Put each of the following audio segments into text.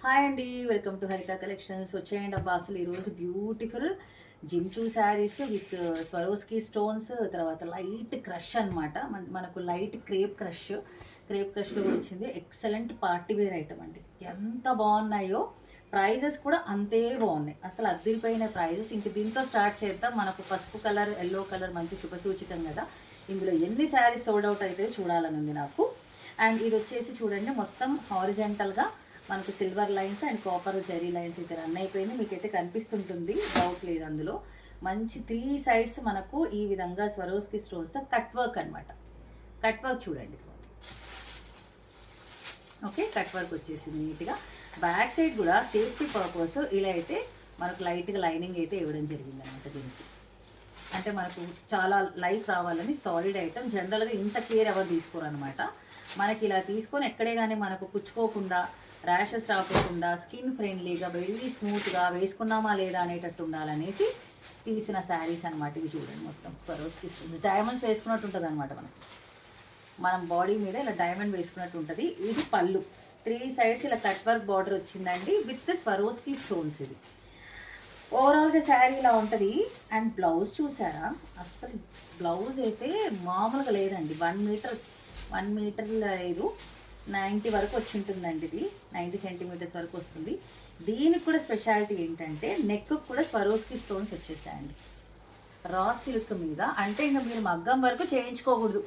Hi అండి, welcome to హరిత collections. వచ్చేయండి అబ్బా, అసలు ఈరోజు బ్యూటిఫుల్ జిమ్చూ శారీస్ విత్ స్వరోస్కి స్టోన్స్, తర్వాత లైట్ క్రష్ అనమాట. మనకు లైట్ క్రేప్ క్రష్లో వచ్చింది. ఎక్సలెంట్ పార్టీ వేర్ ఐటమ్ అండి. ఎంత బాగున్నాయో, ప్రైజెస్ కూడా అంతే బాగున్నాయి. అసలు అద్దరిపోయిన ప్రైజెస్. ఇంక దీంతో స్టార్ట్ చేద్దాం. మనకు పసుపు కలర్, ఎల్లో కలర్ మంచి శుభసూచితం కదా. ఇందులో ఎన్ని శారీస్ సోల్డ్ అవుట్ అయితే చూడాలని ఉంది నాకు. అండ్ ఇది వచ్చేసి చూడండి, మొత్తం హారిజెంటల్గా మనకు silver lines and copper zari lines అయితే రన్ అయిపోయింది. మీకైతే కనిపిస్తుంటుంది, డౌట్ లేదు అందులో. మంచి 3 సైడ్స్ మనకు ఈ విధంగా స్వరోస్కి స్టోన్స్తో కట్ వర్క్ అనమాట. కట్ వర్క్ చూడండి. ఓకే, కట్ వర్క్ వచ్చేసింది నీట్గా. బ్యాక్ సైడ్ కూడా సేఫ్టీ పర్పస్ ఇలా అయితే మనకు లైట్గా లైనింగ్ అయితే ఇవ్వడం జరిగింది అనమాట దీనికి. అంటే మనకు చాలా లైఫ్ రావాలని సాలిడ్ ఐటమ్. జనరల్గా ఇంత కేర్ ఎవరు తీసుకోరు అనమాట. మనకి ఇలా తీసుకొని ఎక్కడే కానీ మనకు కుచ్చుకోకుండా, ర్యాషెస్ రాకుండా, స్కిన్ ఫ్రెండ్లీగా, వెరీ స్మూత్గా వేసుకున్నామా లేదా అనేటట్టు ఉండాలనేసి తీసిన శారీస్ అనమాట. ఇవి చూడండి, మొత్తం స్వరోస్కి డైమండ్స్ వేసుకున్నట్టు ఉంటుంది అనమాట. మనం బాడీ మీద ఇలా డైమండ్ వేసుకున్నట్టు ఉంటుంది. ఇది పళ్ళు, 3 సైడ్స్ ఇలా కట్ వర్క్ బార్డర్ వచ్చిందండి విత్ స్వరోస్కి స్టోన్స్. ఇది ఓవరాల్గా శారీ ఇలా ఉంటుంది. అండ్ బ్లౌజ్ చూసారా, అస్సలు బ్లౌజ్ అయితే మామూలుగా లేదండి. 1 మీటర్ లేదు, 90 వరకు వచ్చి ఉంటుందండి. ఇది 90 సెంటీమీటర్స్ వరకు వస్తుంది. దీనికి కూడా స్పెషాలిటీ ఏంటంటే నెక్ కూడా స్వరోస్కి స్టోన్స్ వచ్చేసాయండి రా సిల్క్ మీద. అంటే ఇంకా మీరు మగ్గం వరకు చేయించుకోకూడదు,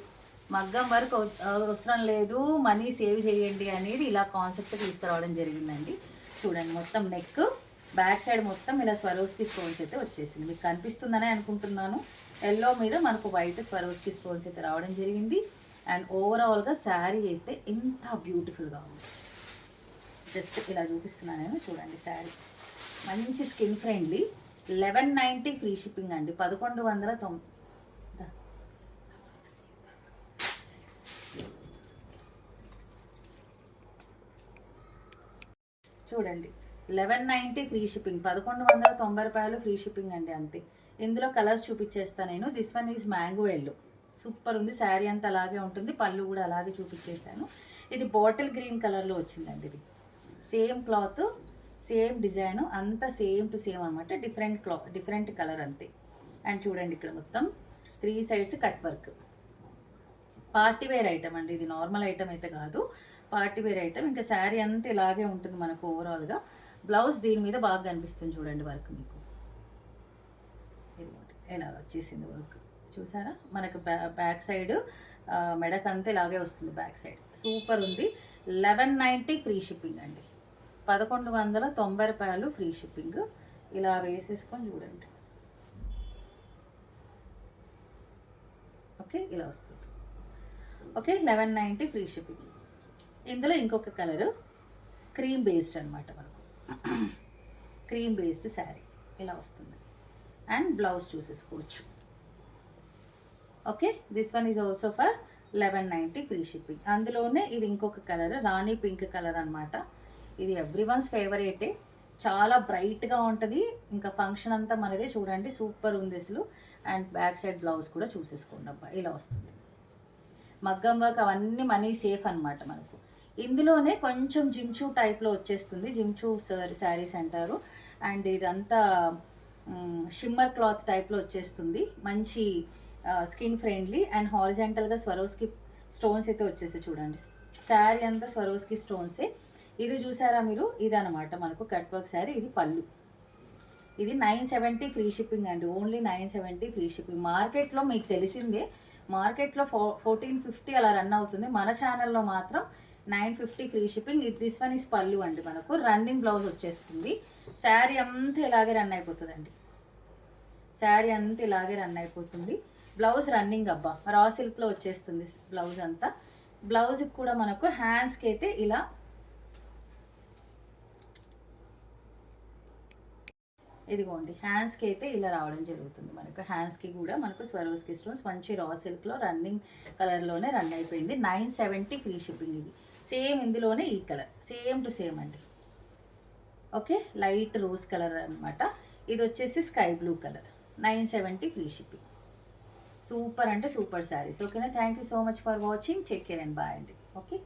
మగ్గం వరకు అవసరం లేదు, మనీ సేవ్ చేయండి అనేది ఇలా కాన్సెప్ట్ తీసుకురావడం జరిగిందండి. చూడండి, మొత్తం నెక్ బ్యాక్ సైడ్ మొత్తం ఇలా స్వరోస్కి స్టోన్స్ అయితే వచ్చేసింది. మీకు కనిపిస్తుందనే అనుకుంటున్నాను. ఎల్లో మీద మనకు వైట్ స్వరోస్కి స్టోన్స్ అయితే రావడం జరిగింది. అండ్ ఓవరాల్గా శారీ అయితే ఎంత బ్యూటిఫుల్గా ఉంది. జస్ట్ ఇలా చూపిస్తున్నాను నేను, చూడండి. శారీ మంచి స్కిన్ ఫ్రెండ్లీ. 1190 ఫ్రీ షిప్పింగ్ అండి. 1190. చూడండి, 1190 ఫ్రీ షిప్పింగ్, 1190 రూపాయలు ఫ్రీ షిప్పింగ్ అండి, అంతే. ఇందులో కలర్స్ చూపించేస్తాను నేను. This one is mango yellow. Super ఉంది. శారీ అంతా అలాగే ఉంటుంది, పళ్ళు కూడా అలాగే చూపించేశాను. ఇది బాటిల్ గ్రీన్ కలర్లో వచ్చిందండి. ఇది సేమ్ క్లాత్, సేమ్ డిజైన్, అంతా సేమ్ టు సేమ్ అనమాట. డిఫరెంట్ కలర్ అంతే. అండ్ చూడండి, ఇక్కడ మొత్తం 3 sides cut work. Party wear item అండి ఇది, నార్మల్ ఐటమ్ అయితే కాదు, పార్టీ వేర్ ఐటమ్. ఇంకా శారీ అంతా ఇలాగే ఉంటుంది మనకు ఓవరాల్గా. బ్లౌజ్ దీని మీద బాగా కనిపిస్తుంది చూడండి వర్క్ మీకు. ఇది ఇలా వచ్చేసింది వర్క్, చూసారా. మనకు బ్యాక్ సైడ్ మెడకంతా ఇలాగే వస్తుంది బ్యాక్ సైడ్. సూపర్ ఉంది. 1190 ఫ్రీ షిప్పింగ్ అండి. 1190 రూపాయలు ఫ్రీ షిప్పింగ్. ఇలా వేసేసుకొని చూడండి. ఓకే, ఇలా వస్తుంది. Okay, 1190 free shipping. ఇందులో ఇంకొక కలరు క్రీమ్ బేస్డ్ అనమాట. మనకు క్రీమ్ బేస్డ్ శారీ ఇలా వస్తుంది. అండ్ బ్లౌజ్ చూసేసుకోవచ్చు. Okay, this one is also for 1190 free shipping. అందులోనే ఇది ఇంకొక కలర్, రాణి పింక్ కలర్ అనమాట. ఇది ఎవ్రీవన్స్ ఫేవరేటే, చాలా బ్రైట్గా ఉంటుంది. ఇంకా ఫంక్షన్ అంతా మనదే. చూడండి, సూపర్ ఉంది అసలు. అండ్ బ్యాక్ సైడ్ బ్లౌజ్ కూడా చూసేసుకోండి అబ్బా, ఇలా వస్తుంది. మగ్గం వర్క్ అవన్నీ మనీ సేఫ్ అనమాట మనకు. ఇందులోనే కొంచెం జిమ్చూ టైప్లో వచ్చేస్తుంది. జిమ్చూ శారీస్ అంటారు. అండ్ ఇదంతా షిమ్మర్ క్లాత్ టైప్లో వచ్చేస్తుంది. మంచి స్కిన్ ఫ్రెండ్లీ అండ్ హారిజెంటల్గా స్వరోస్కి స్టోన్స్ అయితే వచ్చేసాయి చూడండి. శారీ అంతా స్వరోస్కి స్టోన్సే. ఇది చూసారా మీరు, ఇదనమాట మనకు కట్ వర్క్ శారీ. ఇది పళ్ళు. ఇది 970 ఫ్రీ షిప్పింగ్ అండి. Only 970 free shipping. మార్కెట్లో మీకు తెలిసిందే, మార్కెట్లో 1450 అలా రన్ అవుతుంది. మన ఛానల్లో మాత్రం 950 free shipping. This one is పళ్ళు అండి. మనకు రన్నింగ్ బ్లౌజ్ వచ్చేస్తుంది. శారీ అంతా ఇలాగే రన్ అయిపోతుందండి. శారీ అంతా ఇలాగే రన్ అయిపోతుంది. బ్లౌజ్ రన్నింగ్ అబ్బా, రా సిల్క్లో వచ్చేస్తుంది బ్లౌజ్ అంతా. బ్లౌజ్కి కూడా మనకు హ్యాండ్స్కి అయితే ఇలా ఇదిగోండి, హ్యాండ్స్కి అయితే ఇలా రావడం జరుగుతుంది. మనకు హ్యాండ్స్కి కూడా మనకు స్వరోస్కి స్టోన్స్ మంచి రా సిల్క్లో రన్నింగ్ కలర్లోనే రన్ అయిపోయింది. 970 ఫ్రీ షిప్పింగ్. ఇది సేమ్ ఇందులోనే ఈ కలర్, సేమ్ టు సేమ్ అండి. ఓకే, లైట్ రోజ్ కలర్ అనమాట. ఇది వచ్చేసి sky blue colour. 970 free shipping. Super అంటే సూపర్ శారీస్. ఓకేనా, thank you so much for watching. Take care and bye అండి. ఓకే.